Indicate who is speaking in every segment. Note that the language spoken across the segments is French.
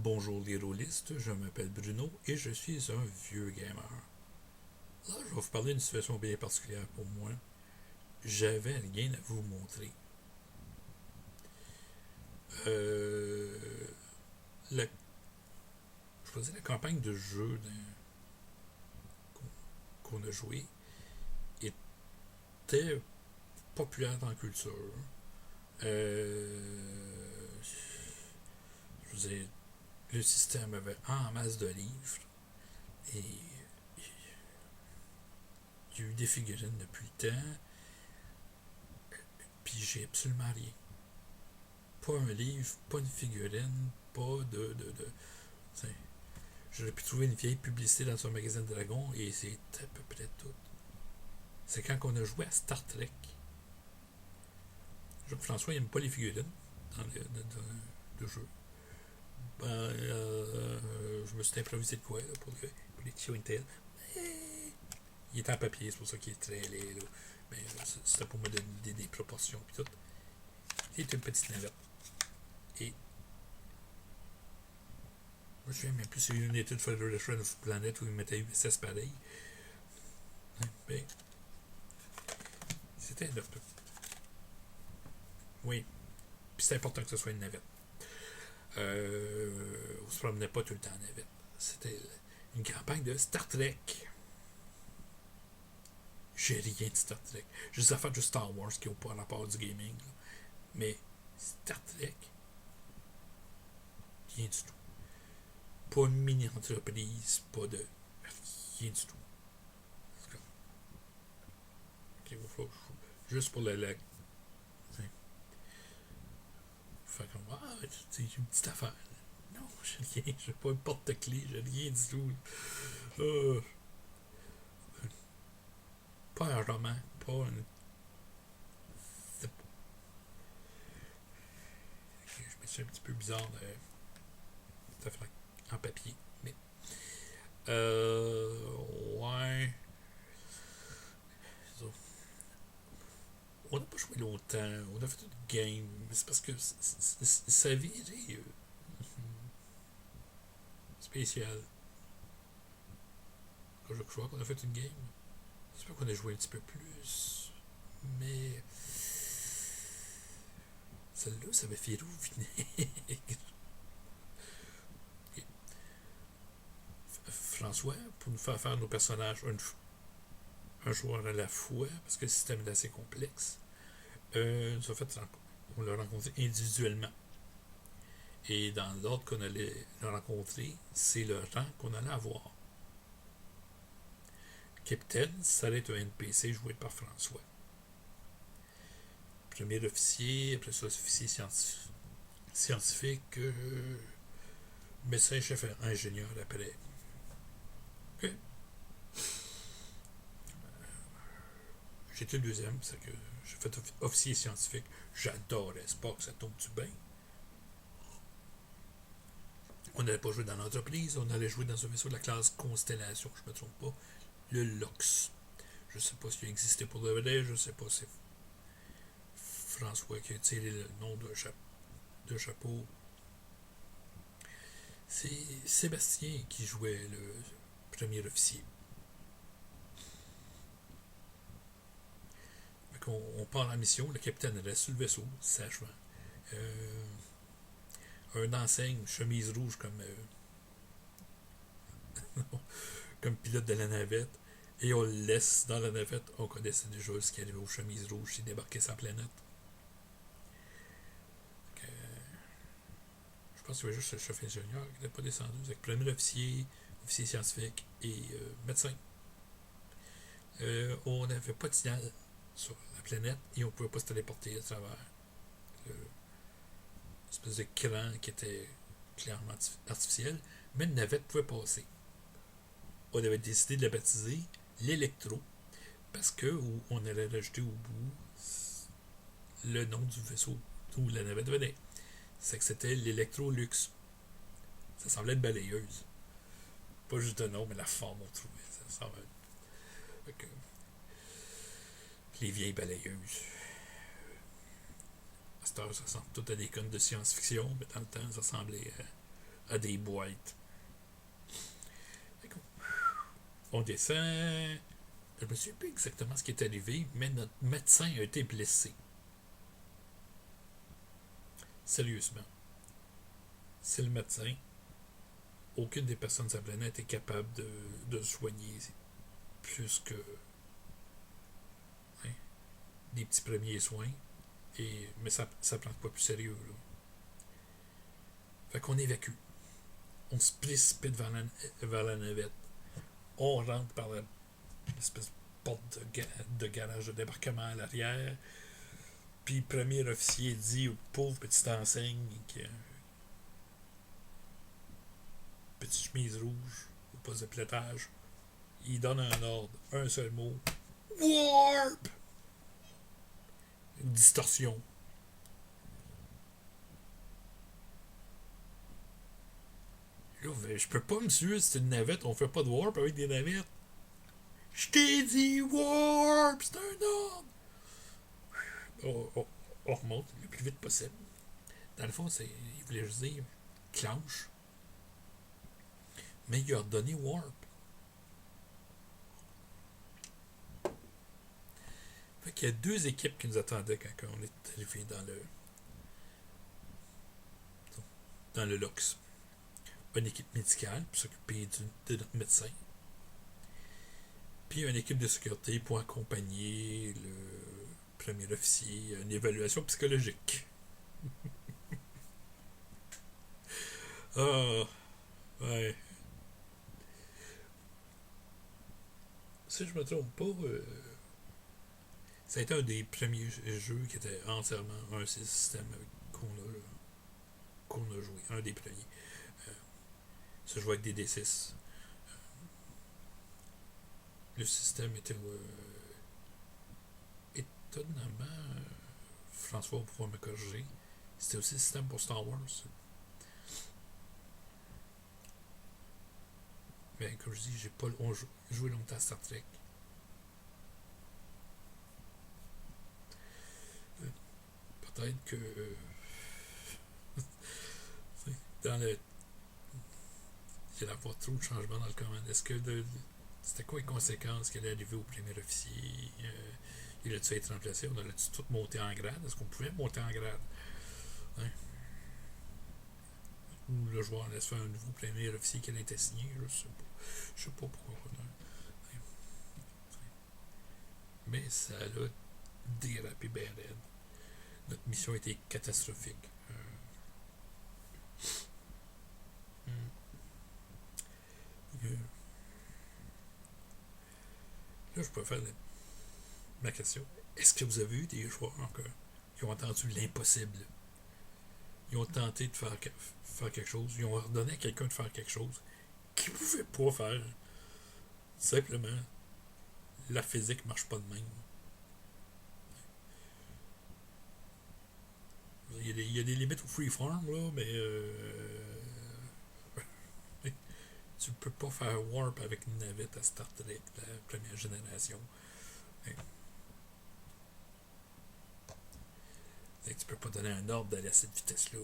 Speaker 1: Bonjour les rôlistes, je m'appelle Bruno et je suis un vieux gamer. Là, je vais vous parler d'une situation bien particulière pour moi. J'avais rien à vous montrer. Euh, la, je faisais la campagne de jeu qu'on a joué était populaire dans la culture. Je veux dire, le système avait en masse de livres et il y a eu des figurines depuis le temps, puis j'ai absolument rien. Pas un livre, pas une figurine, pas de j'aurais pu trouver une vieille publicité dans un magazine Dragon et c'est à peu près tout. C'est quand on a joué à Star Trek. François, il n'aime pas les figurines dans le jeu. Je me suis improvisé de quoi là, pour les petits Intel. Il est en papier, c'est pour ça qu'il est très laid. Là. Mais c'était pour me donner des proportions et tout. C'est une petite navette. Et moi, je ne sais même plus si c'est United Federation of Planet où ils mettaient USS pareil. Ben, c'était un œuf. Oui. Puis c'est important que ce soit une navette. On se promenait pas tout le temps en navette. C'était une campagne de Star Trek. J'ai rien de Star Trek. J'ai des affaires de Star Wars qui n'ont pas rapport du gaming. Là. Mais Star Trek, rien du tout. Pas une mini-entreprise, pas de. Rien du tout. Ok, juste pour la faire comme j'ai une petite affaire. Non, j'ai rien, j'ai pas une porte-clés, j'ai rien du tout. Euh, pas un roman, pas une. Je me suis un petit peu bizarre de cette affaire en papier. Mais. Ouais. On n'a pas joué longtemps, on a fait une game, mais c'est parce que ça a viré spécial. Je crois qu'on a fait une game. J'espère qu'on a joué un petit peu plus. Mais celle-là, ça m'a fait rouviner. François, pour nous faire nos personnages un joueur à la fois, parce que le système est assez complexe, nous a fait on l'a rencontré individuellement. Et dans l'ordre qu'on allait le rencontrer, c'est le rang qu'on allait avoir. Capitaine, ça allait être un NPC joué par François. Premier officier, après ça, officier scientifique, médecin, chef ingénieur après. Ok. J'étais le deuxième, c'est que j'ai fait officier scientifique. J'adorais Spock, ça tombe-tu bien? On n'allait pas jouer dans l'entreprise, on allait jouer dans un vaisseau de la classe Constellation, je ne me trompe pas, le LOX. Je ne sais pas s'il existait pour le vrai, je ne sais pas si c'est François qui a tiré le nom de chapeau. C'est Sébastien qui jouait le premier officier. On part en mission, le capitaine reste sur le vaisseau, sachant. Un enseigne, chemise rouge comme pilote de la navette, et on le laisse dans la navette. On connaissait déjà ce qui arrivait aux chemises rouges s'il débarquait sa planète. Je pense qu'il y avait juste le chef ingénieur qui n'était pas descendu, avec premier officier, officier scientifique et médecin. On n'avait pas de signal sur la planète et on ne pouvait pas se téléporter à travers l'espèce d'écran qui était clairement artificiel, mais une navette pouvait passer. On avait décidé de la baptiser l'Electro parce que on allait rajouter au bout le nom du vaisseau où la navette venait. C'est que c'était l'Electrolux. Ça semblait une balayeuse. Pas juste un nom, mais la forme, on trouvait. Ça semblait. Que, les vieilles balayeuses. À cette heure, ça ressemble tout à des connes de science-fiction, mais dans le temps, ça semblait à des boîtes. On descend. Je me souviens plus exactement ce qui est arrivé, mais notre médecin a été blessé. Sérieusement. C'est le médecin. Aucune des personnes sur la planète est capable de soigner plus que hein, des petits premiers soins. Mais ça ne prend pas plus sérieux. Là. Fait qu'on évacue. On se précipite vers la navette. On rentre par l'espèce de porte de garage de débarquement à l'arrière. Puis le premier officier dit au pauvre petit enseigne qui a une petite chemise rouge au poste de pilotage. Il donne un ordre, un seul mot. Warp! Une distorsion. Là, je peux pas, monsieur, c'est une navette, on fait pas de warp avec des navettes. Je t'ai dit warp, c'est un ordre. On remonte le plus vite possible. Dans le fond, il voulait juste dire clenche. Mais il a ordonné warp. Fait qu'il y a deux équipes qui nous attendaient quand on est arrivé dans le LOX. Une équipe médicale pour s'occuper de notre médecin. Puis une équipe de sécurité pour accompagner le premier officier à une évaluation psychologique. Ah, ouais. Si je me trompe pas, ça a été un des premiers jeux qui était entièrement un système qu'on a joué. Un des premiers. Se jouait avec des D6. Le système était étonnamment, François va pouvoir me corriger, c'était aussi le système pour Star Wars. Mais comme je dis, j'ai pas joué longtemps à Star Trek. Peut-être que dans le il allait avoir trop de changements dans le commande. Est-ce que c'était quoi les conséquences qui allaient arriver au premier officier? Il a-tu être remplacé? On allait-tu tout monter en grade? Est-ce qu'on pouvait monter en grade? Hein? Ou le joueur laisse faire un nouveau premier officier qui allait être signé? Je sais pas. Je sais pas pourquoi. Hein? Mais ça a dérapé bien raide. Notre mission a été catastrophique. Là, je peux faire ma question. Est-ce que vous avez eu des joueurs qui ont entendu l'impossible? Ils ont tenté de faire quelque chose. Ils ont ordonné à quelqu'un de faire quelque chose qu'ils ne pouvaient pas faire. Simplement, la physique ne marche pas de même. Il y a des limites au freeform, là, mais tu peux pas faire warp avec une navette à Star Trek, la première génération. Tu peux pas donner un ordre d'aller à cette vitesse-là.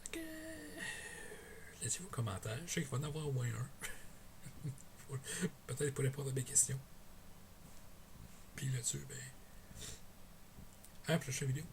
Speaker 1: Okay. Laissez vos commentaires. Je sais qu'il va en avoir au moins un. Peut-être pour répondre à mes questions. Puis là-dessus, à la prochaine vidéo.